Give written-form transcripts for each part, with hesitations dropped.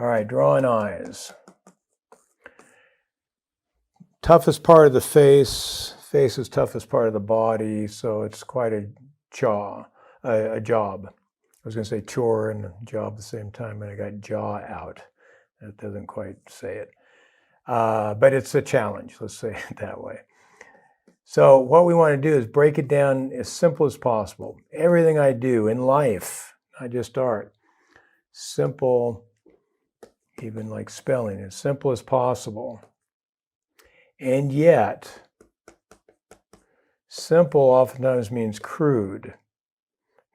All right, drawing eyes. Toughest part of the face. Face is toughest part of the body, so it's quite a job. I was going to say chore and job at the same time, and I got jaw out. That doesn't quite say it. But it's a challenge, let's say it that way. So what we want to do is break it down as simple as possible. Everything I do in life, not just art, simple, even like spelling, as simple as possible. And yet, simple oftentimes means crude,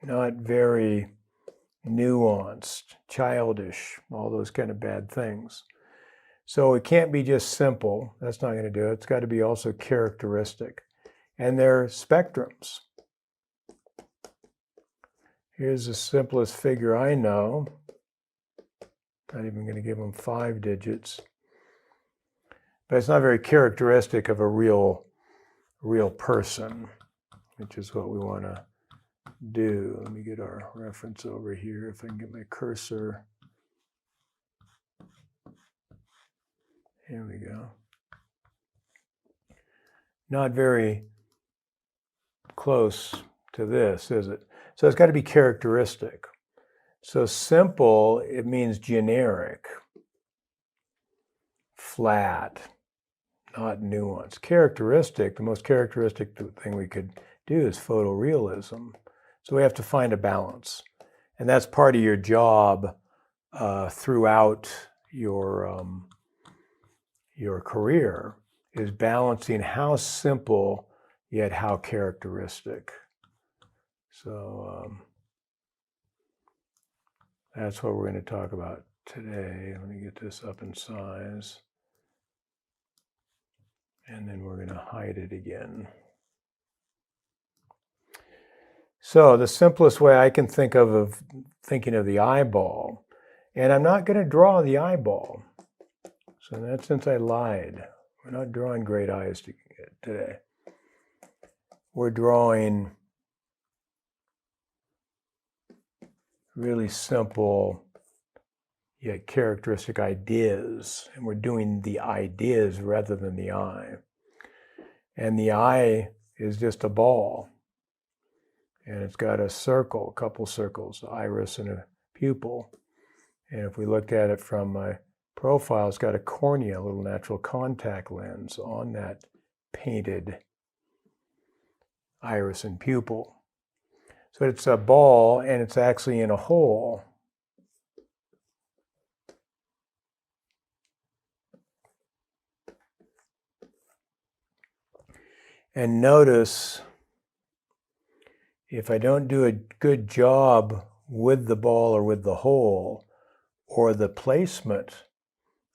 not very nuanced, childish, all those kind of bad things. So it can't be just simple. That's not going to do it. It's got to be also characteristic. And they're spectrums. Here's the simplest figure I know. Not even going to give them 5 digits. But it's not very characteristic of a real person, which is what we want to do. Let me get our reference over here if I can get my cursor. Here we go. Not very close to this, is it? So it's got to be characteristic. So simple, it means generic, flat, not nuanced. Characteristic, the most characteristic thing we could do is photorealism. So we have to find a balance. And that's part of your job throughout your career, is balancing how simple yet how characteristic. So that's what we're going to talk about today. Let me get this up in size. And then we're going to hide it again. So the simplest way I can think of thinking of the eyeball, and I'm not going to draw the eyeball. So in that sense, I lied. We're not drawing great eyes today. We're drawing really simple yet characteristic ideas, and we're doing the ideas rather than the eye. And the eye is just a ball, and it's got a circle, a couple circles, iris and a pupil. And if we looked at it from my profile, it's got a cornea, a little natural contact lens on that painted iris and pupil. So it's a ball, and it's actually in a hole. And notice, if I don't do a good job with the ball or with the hole, or the placement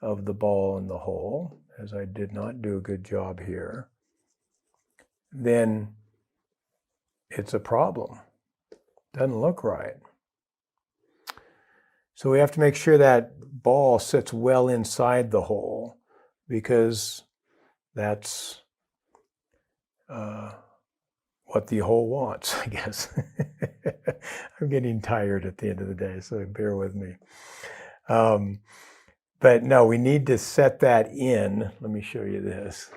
of the ball in the hole, as I did not do a good job here, then it's a problem. Doesn't look right. So we have to make sure that ball sits well inside the hole, because that's what the hole wants, I guess. I'm getting tired at the end of the day, so bear with me. But no, we need to set that in. Let me show you this.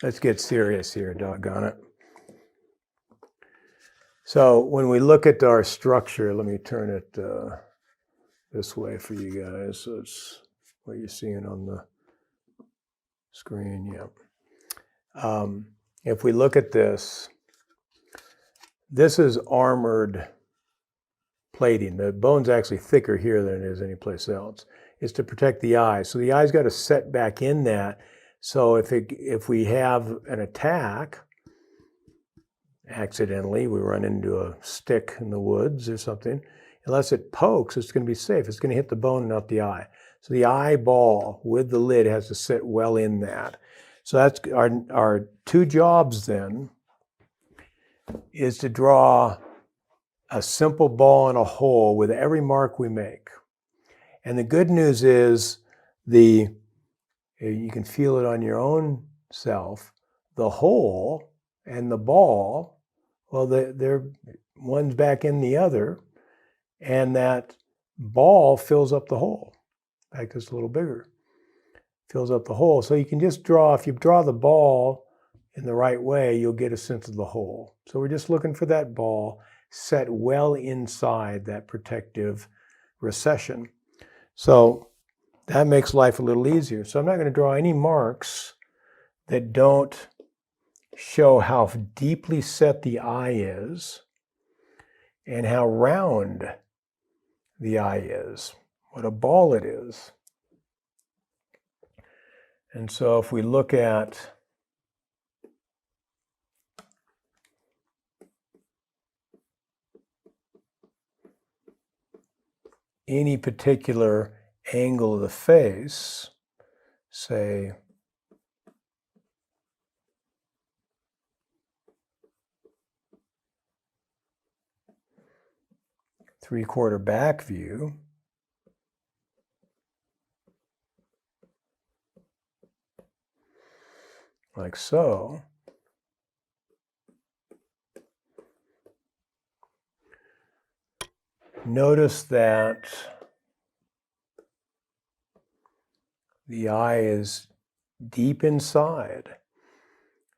Let's get serious here, doggone it. So when we look at our structure, let me turn it this way for you guys. So it's what you're seeing on the screen. Yeah. If we look at this, this is armored plating. The bone's actually thicker here than it is anyplace else. It's to protect the eye. So the eye's got to set back in that. So if we have an attack, accidentally, we run into a stick in the woods or something, unless it pokes, it's going to be safe. It's going to hit the bone and not the eye. So the eyeball with the lid has to sit well in that. So that's our 2 jobs then, is to draw a simple ball in a hole with every mark we make. And the good news is you can feel it on your own self. The hole and the ball Well, they're one's back in the other, and that ball fills up the hole. In fact, it's a little bigger. Fills up the hole. So you can just draw, if you draw the ball in the right way, you'll get a sense of the hole. So we're just looking for that ball set well inside that protective recession. So that makes life a little easier. So I'm not going to draw any marks that don't show how deeply set the eye is and how round the eye is, what a ball it is. And so if we look at any particular angle of the face, say 3/4 back view, like so, notice that the eye is deep inside,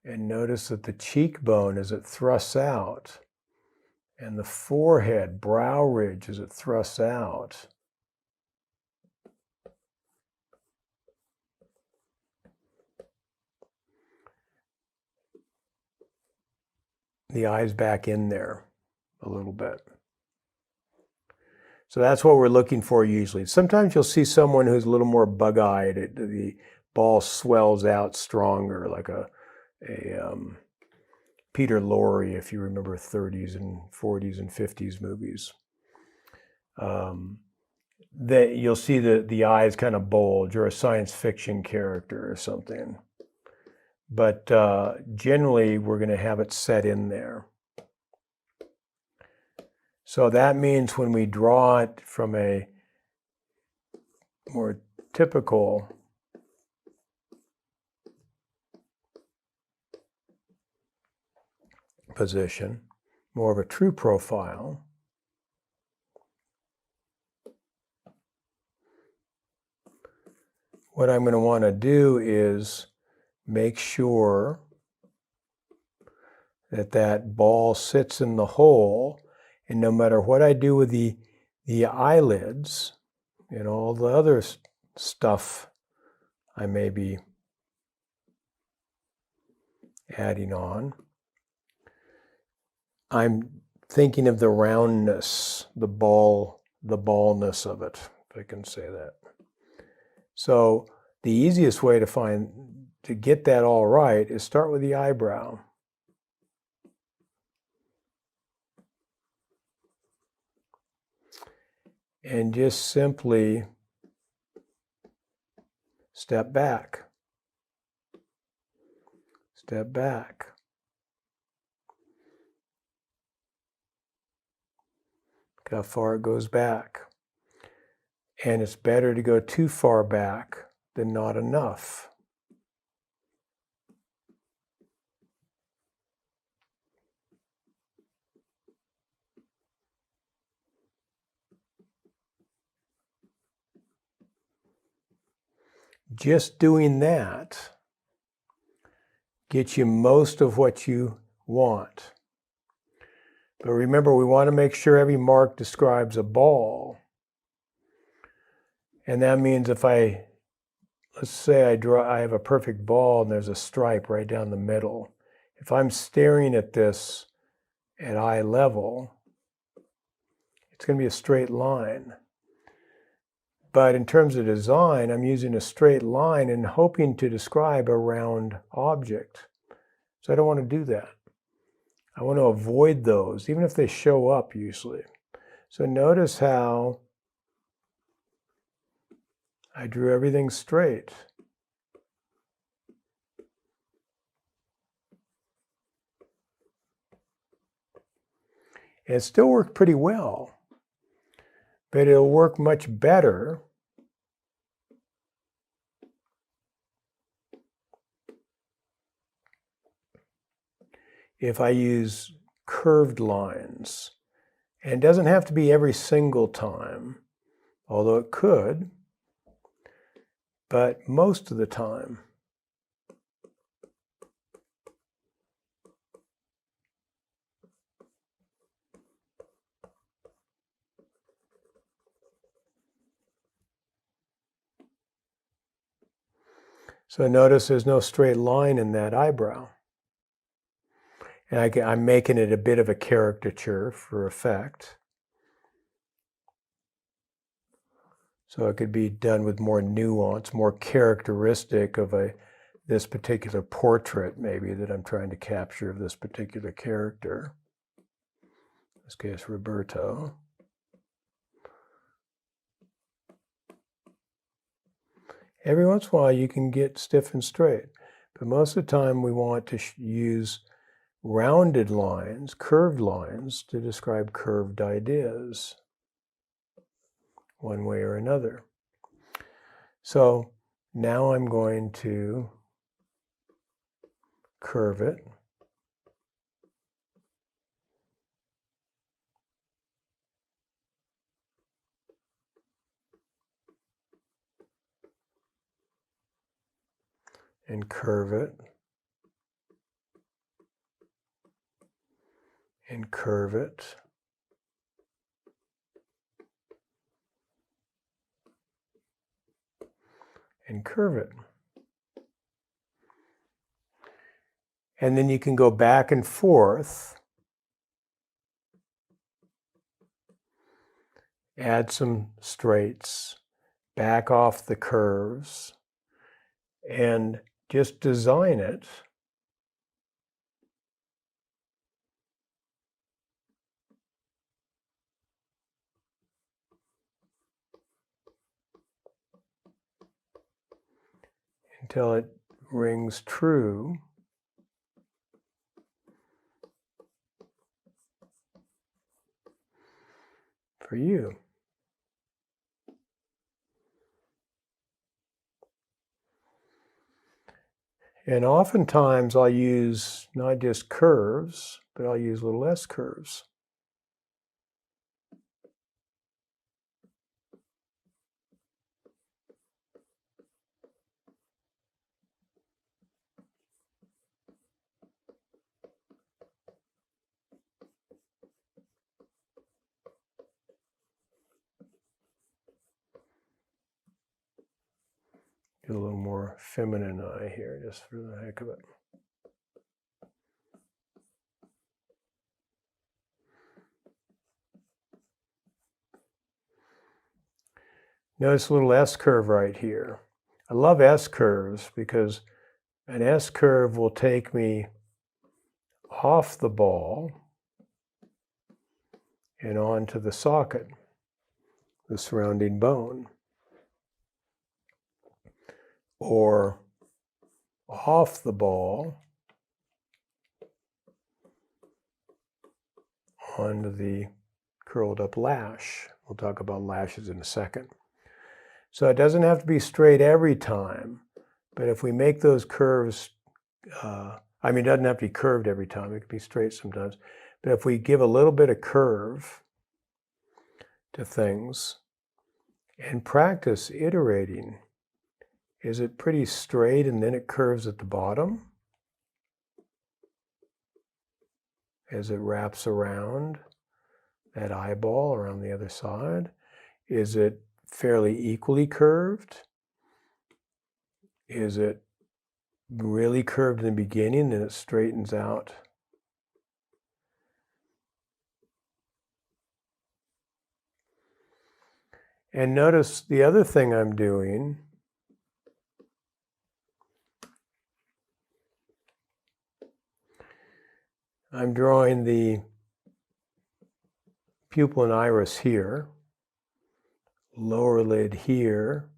and notice that the cheekbone as it thrusts out, and the forehead, brow ridge as it thrusts out. The eye's back in there a little bit. So that's what we're looking for usually. Sometimes you'll see someone who's a little more bug-eyed. The ball swells out stronger, like a Peter Lorre, if you remember 30s and 40s and 50s movies. That you'll see the eyes kind of bulge, or a science fiction character or something. But generally, we're going to have it set in there. So that means when we draw it from a more typical position, more of a true profile, what I'm going to want to do is make sure that that ball sits in the hole, and no matter what I do with the eyelids and all the other stuff I may be adding on, I'm thinking of the roundness, the ballness of it, if I can say that. So the easiest way to get that all right is start with the eyebrow. And just simply step back. Step back. Look how far it goes back. And it's better to go too far back than not enough. Just doing that gets you most of what you want. But remember, we want to make sure every mark describes a ball. And that means if let's say I have a perfect ball and there's a stripe right down the middle. If I'm staring at this at eye level, it's going to be a straight line. But in terms of design, I'm using a straight line and hoping to describe a round object. So I don't want to do that. I want to avoid those, even if they show up usually. So notice how I drew everything straight. And it still worked pretty well, but it'll work much better if I use curved lines. And it doesn't have to be every single time, although it could, but most of the time. So notice there's no straight line in that eyebrow. And I'm making it a bit of a caricature for effect. So it could be done with more nuance, more characteristic of this particular portrait maybe that I'm trying to capture of this particular character. In this case, Roberto. Every once in a while you can get stiff and straight, but most of the time we want to use rounded lines, curved lines, to describe curved ideas, one way or another. So now I'm going to curve it. And curve it. And curve it. And curve it. And then you can go back and forth, add some straights, back off the curves, and just design it until it rings true. For you. And oftentimes I'll use not just curves, but I'll use little S curves. Get a little more feminine eye here, just for the heck of it. Notice a little S curve right here. I love S curves because an S curve will take me off the ball and onto the socket, the surrounding bone. Or off the ball onto the curled up lash. We'll talk about lashes in a second. So it doesn't have to be straight every time, but if we make those curves, it doesn't have to be curved every time, it can be straight sometimes, but if we give a little bit of curve to things and practice iterating, is it pretty straight and then it curves at the bottom as it wraps around that eyeball around the other side? Is it fairly equally curved? Is it really curved in the beginning and it straightens out? And notice the other thing I'm doing I'm drawing the pupil and iris here, lower lid here,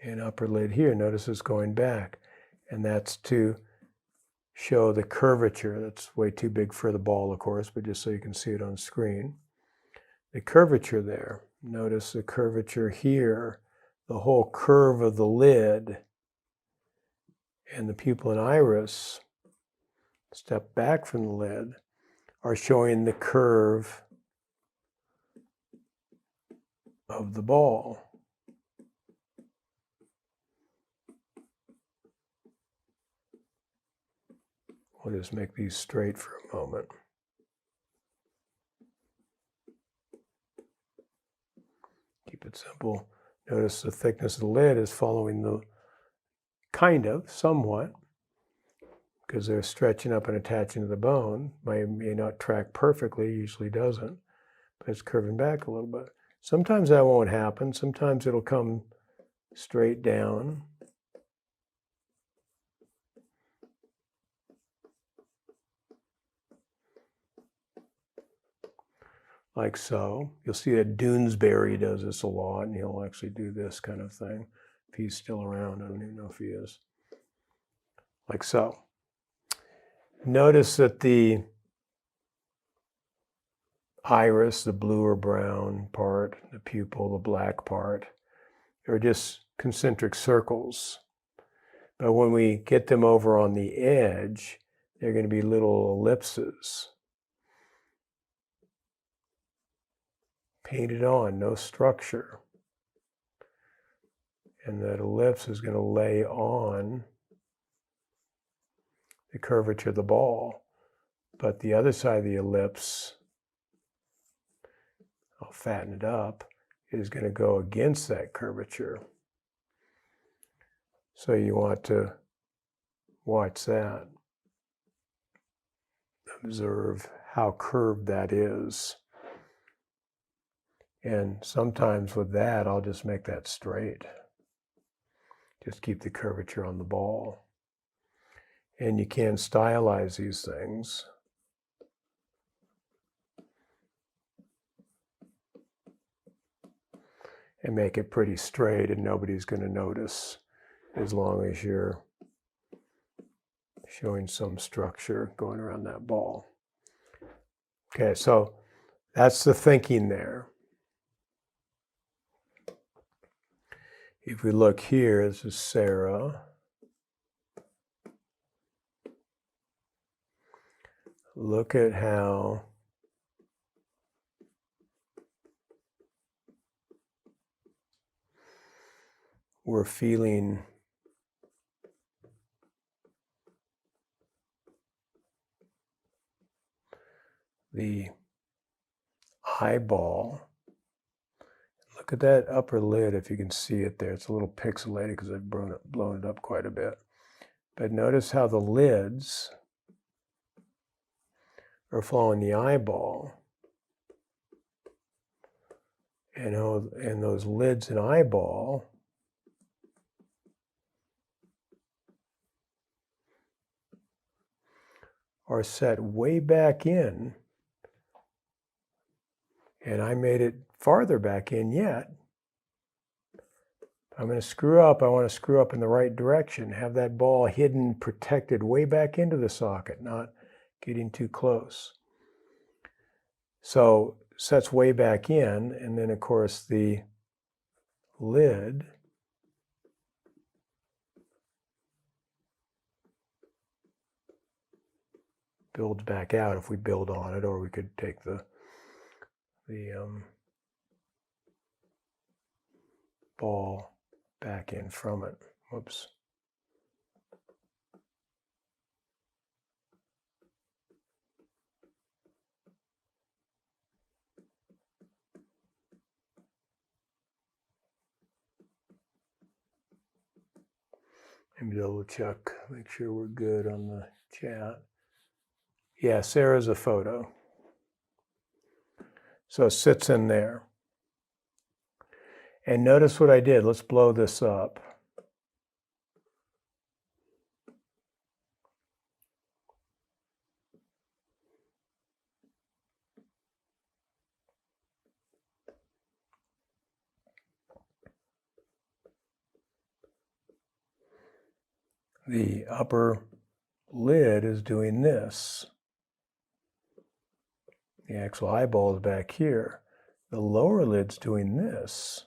and upper lid here. Notice it's going back. And that's to show the curvature. That's way too big for the ball, of course, but just so you can see it on screen. The curvature there. Notice the curvature here, the whole curve of the lid and the pupil and iris step back from the lid, are showing the curve of the ball. We'll just make these straight for a moment. Keep it simple. Notice the thickness of the lid is following the somewhat, because they're stretching up and attaching to the bone. May not track perfectly, usually doesn't, but it's curving back a little bit. Sometimes that won't happen. Sometimes it'll come straight down. Like so. You'll see that Doonesbury does this a lot, and he'll actually do this kind of thing. If he's still around, I don't even know if he is. Like so. Notice that the iris, the blue or brown part, the pupil, the black part, are just concentric circles. But when we get them over on the edge, they're going to be little ellipses. Painted on, no structure. And that ellipse is going to lay on the curvature of the ball. But the other side of the ellipse, I'll fatten it up, is going to go against that curvature. So you want to watch that. Observe how curved that is. And sometimes with that, I'll just make that straight. Just keep the curvature on the ball. And you can stylize these things. And make it pretty straight, and nobody's going to notice, as long as you're showing some structure going around that ball. Okay, so that's the thinking there. If we look here, this is Sarah. Look at how we're feeling the eyeball. Look at that upper lid, if you can see it there. It's a little pixelated because I've blown it up quite a bit. But notice how the lids are following the eyeball. And those lids and eyeball are set way back in. And I made it farther back in yet. I'm going to screw up. I want to screw up in the right direction. Have that ball hidden, protected way back into the socket, not getting too close. So sets way back in, and then of course the lid builds back out if we build on it, or we could take the ball back in from it. Whoops. Maybe double check, make sure we're good on the chat. Yeah, Sarah's a photo. So it sits in there. And notice what I did. Let's blow this up. The upper lid is doing this. The actual eyeball is back here. The lower lid's doing this.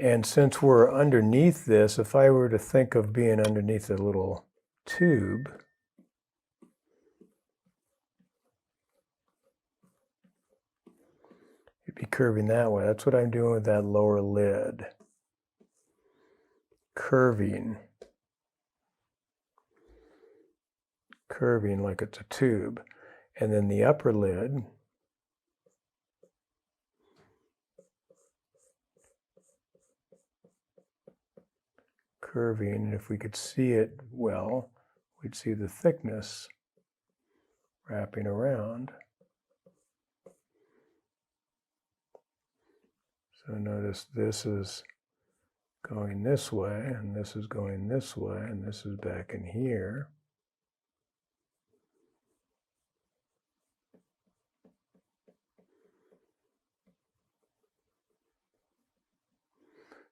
And since we're underneath this, if I were to think of being underneath a little tube, you'd be curving that way. That's what I'm doing with that lower lid. Curving like it's a tube. And then the upper lid, curving, and if we could see it well, we'd see the thickness wrapping around. So notice this is going this way, and this is going this way, and this is back in here.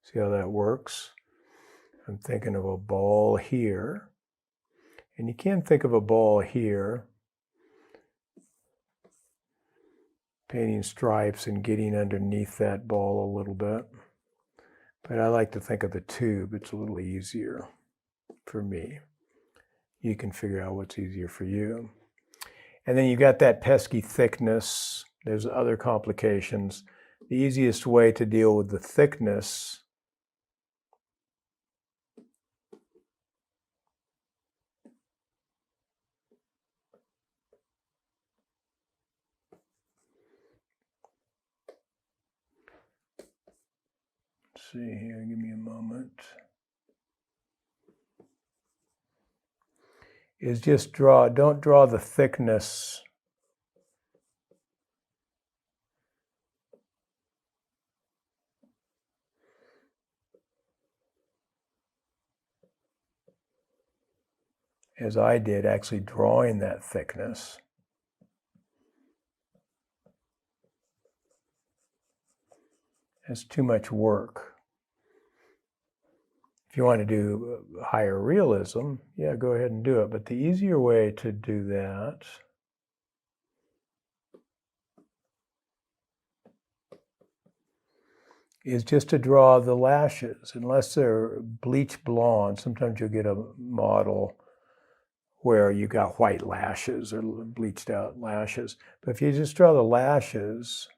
See how that works? I'm thinking of a ball here, and you can think of a ball here, painting stripes and getting underneath that ball a little bit. But I like to think of the tube. It's a little easier for me. You can figure out what's easier for you. And then you've got that pesky thickness. There's other complications. The easiest way to deal with the thickness see here, give me a moment, is just don't draw the thickness as I did, actually drawing that thickness. It's too much work. If you want to do higher realism, yeah, go ahead and do it. But the easier way to do that is just to draw the lashes. Unless they're bleach blonde, sometimes you'll get a model where you got white lashes or bleached out lashes. But if you just draw the lashes,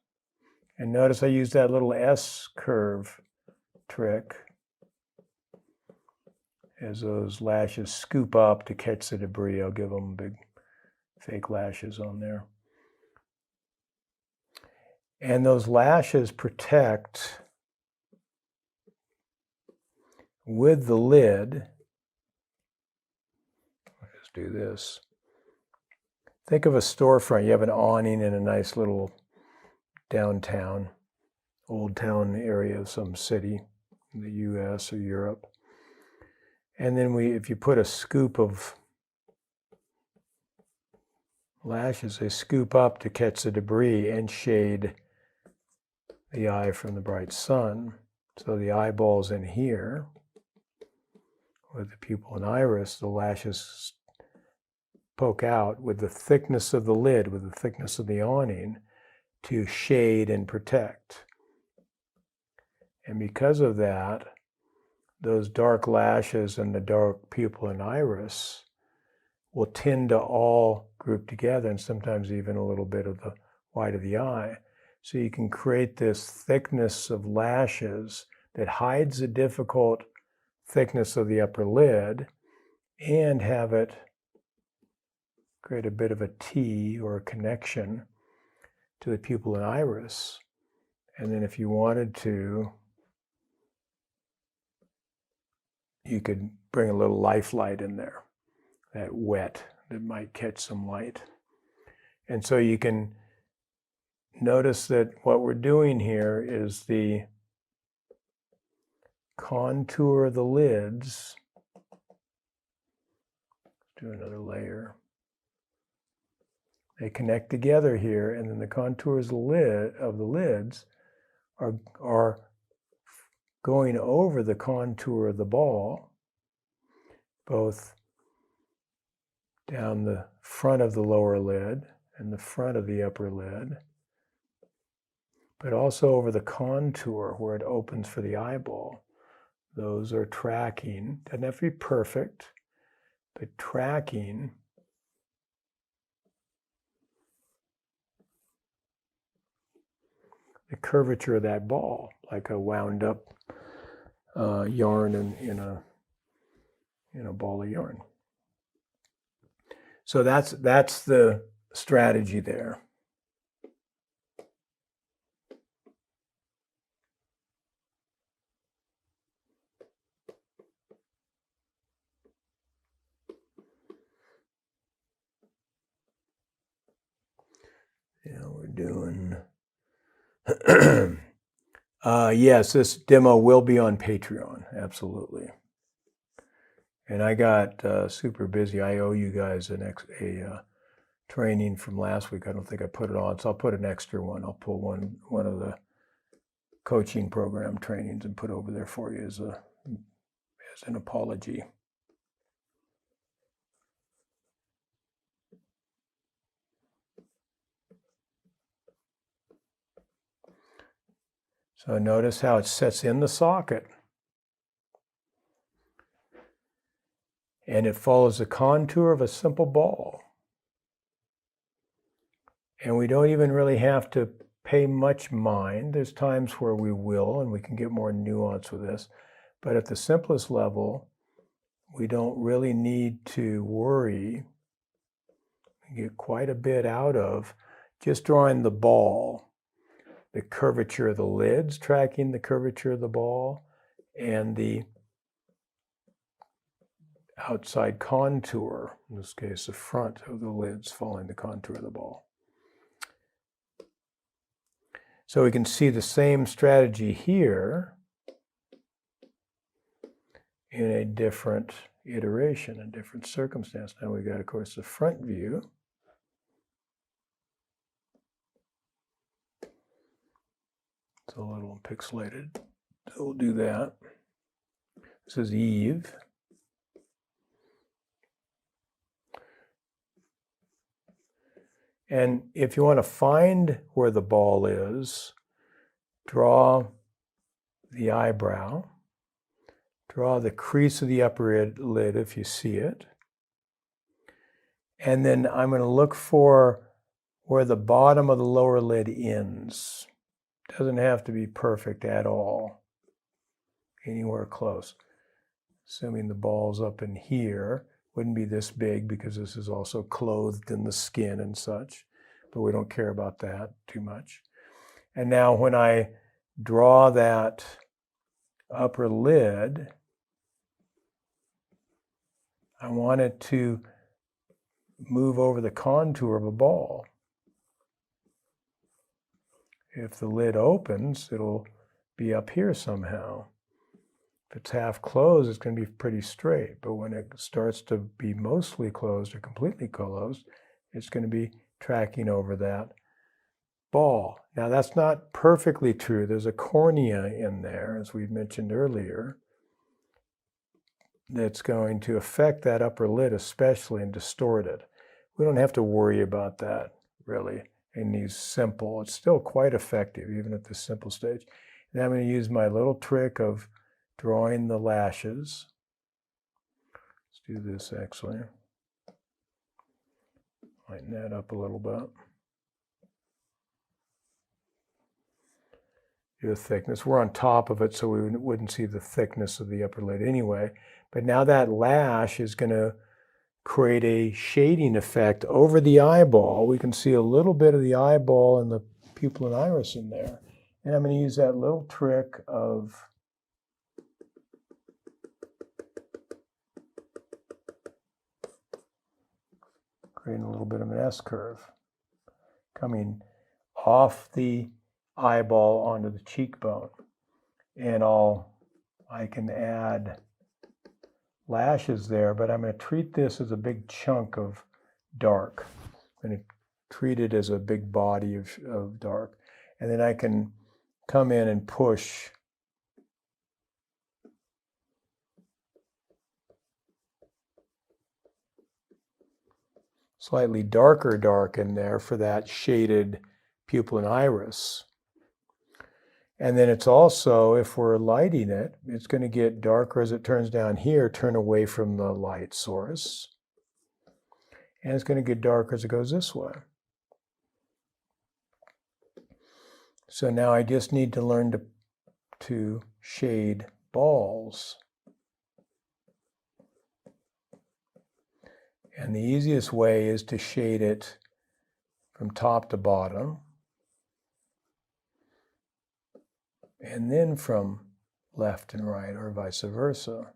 and notice I use that little S curve trick as those lashes scoop up to catch the debris. I'll give them big fake lashes on there. And those lashes protect with the lid. Let's do this. Think of a storefront. You have an awning in a nice little downtown, old town area of some city in the US or Europe. And then if you put a scoop of lashes, they scoop up to catch the debris and shade the eye from the bright sun. So the eyeball's in here with the pupil and iris, the lashes poke out with the thickness of the lid, with the thickness of the awning to shade and protect. And because of that, those dark lashes and the dark pupil and iris will tend to all group together, and sometimes even a little bit of the white of the eye. So you can create this thickness of lashes that hides the difficult thickness of the upper lid and have it create a bit of a T or a connection to the pupil and iris. And then if you wanted to, you could bring a little lifelike in there, that wet that might catch some light. And so you can notice that what we're doing here is the contour of the lids. Let's do another layer. They connect together here, and then the contours of the lids are going over the contour of the ball, both down the front of the lower lid and the front of the upper lid. but also over the contour where it opens for the eyeball. Those are tracking. Doesn't have to be perfect, but tracking the curvature of that ball, like a wound up yarn in a ball of yarn. So that's the strategy there. Yeah, we're doing. Yes, this demo will be on Patreon, absolutely. And I got super busy. I owe you guys a training from last week. I don't think I put it on, so I'll put an extra one. I'll pull one of the coaching program trainings and put over there for you as an apology. So notice how it sets in the socket. And it follows the contour of a simple ball. And we don't even really have to pay much mind. There's times where we will, and we can get more nuance with this. But at the simplest level, we don't really need to worry. We get quite a bit out of just drawing the ball, the curvature of the lids, tracking the curvature of the ball, and the outside contour, in this case, the front of the lids following the contour of the ball. So we can see the same strategy here in a different iteration, a different circumstance. Now we've got, of course, the front view. It's a little pixelated, so we'll do that. This is Eve. And if you want to find where the ball is, draw the eyebrow, draw the crease of the upper lid if you see it. And then I'm going to look for where the bottom of the lower lid ends. Doesn't have to be perfect at all, anywhere close. Assuming the ball's up in here, wouldn't be this big because this is also clothed in the skin and such, but we don't care about that too much. And now when I draw that upper lid, I want it to move over the contour of a ball. If the lid opens, it'll be up here somehow. If it's half closed, it's going to be pretty straight. But when it starts to be mostly closed or completely closed, it's going to be tracking over that ball. Now, that's not perfectly true. There's a cornea in there, as we mentioned earlier, that's going to affect that upper lid especially and distort it. We don't have to worry about that, really, in these simple. It's still quite effective, even at this simple stage. And I'm going to use my little trick of drawing the lashes. Let's do this actually. Lighten that up a little bit. Do the thickness. We're on top of it, so we wouldn't see the thickness of the upper lid anyway. But now that lash is going to create a shading effect over the eyeball. We can see a little bit of the eyeball and the pupil and iris in there. And I'm going to use that little trick of creating a little bit of an S-curve coming off the eyeball onto the cheekbone. And I can add lashes there, but I'm going to treat this as a big chunk of dark. I'm going to treat it as a big body of dark. And then I can come in and push slightly darker dark in there for that shaded pupil and iris. And then it's also, if we're lighting it, it's going to get darker as it turns down here, turn away from the light source. And it's going to get darker as it goes this way. So now I just need to learn to shade balls. And the easiest way is to shade it from top to bottom, and then from left and right, or vice versa.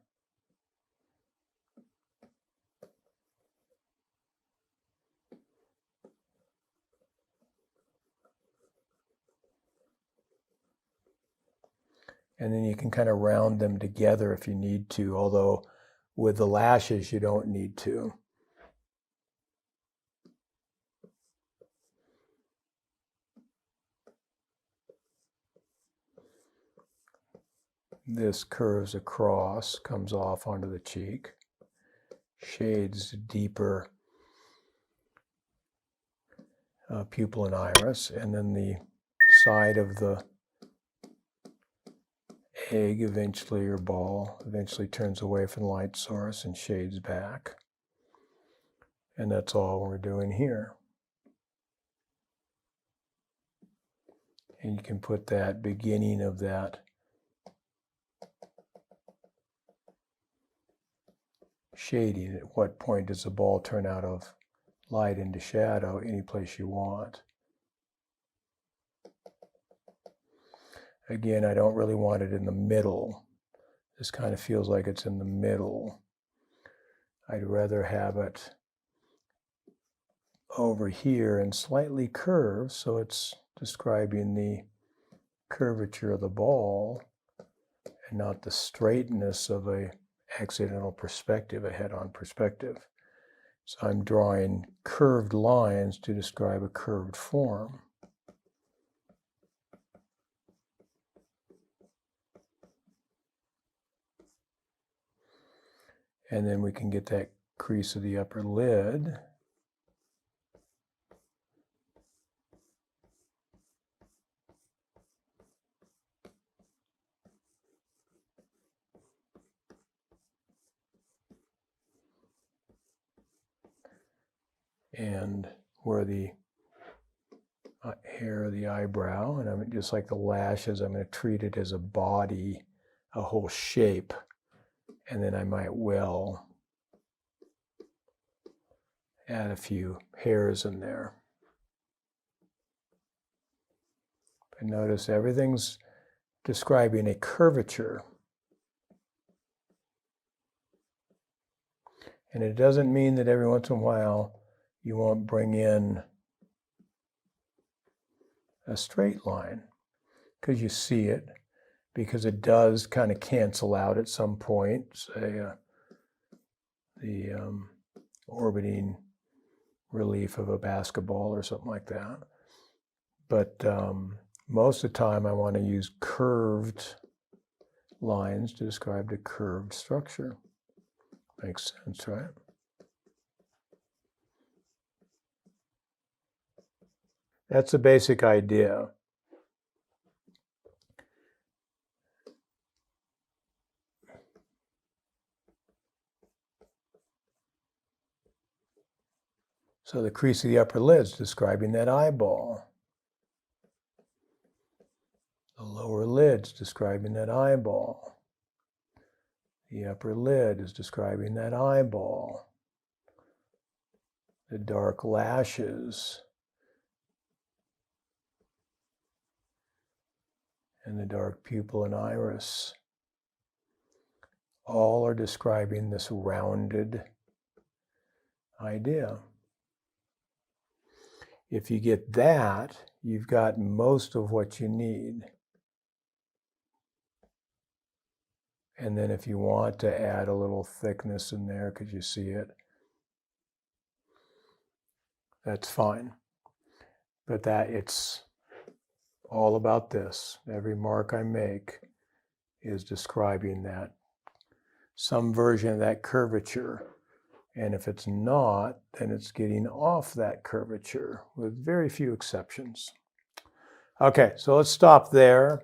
And then you can kind of round them together if you need to, although with the lashes you don't need to. This curves across, comes off onto the cheek, shades deeper pupil and iris, and then the side of the egg eventually, or ball, eventually turns away from the light source and shades back. And that's all we're doing here. And you can put that beginning of that shading. At what point does the ball turn out of light into shadow? Any place you want. Again, I don't really want it in the middle. This kind of feels like it's in the middle. I'd rather have it over here and slightly curved, so it's describing the curvature of the ball and not the straightness of a accidental perspective, a head-on perspective. So I'm drawing curved lines to describe a curved form. And then we can get that crease of the upper lid. And where the hair of the eyebrow, and I'm just like the lashes, I'm going to treat it as a body, a whole shape, and then I might well add a few hairs in there. But notice everything's describing a curvature. And it doesn't mean that every once in a while you won't bring in a straight line, because you see it, because it does kind of cancel out at some point, say the orbiting relief of a basketball or something like that. But most of the time I want to use curved lines to describe the curved structure. Makes sense, right? That's the basic idea. So the crease of the upper lid's describing that eyeball. The lower lid's describing that eyeball. The upper lid is describing that eyeball. The dark lashes and the dark pupil and iris all are describing this rounded idea. If you get that, you've got most of what you need. And then if you want to add a little thickness in there because you see it, that's fine. But it's all about this. Every mark I make is describing that, some version of that curvature. And if it's not, then it's getting off that curvature with very few exceptions. Okay, so let's stop there.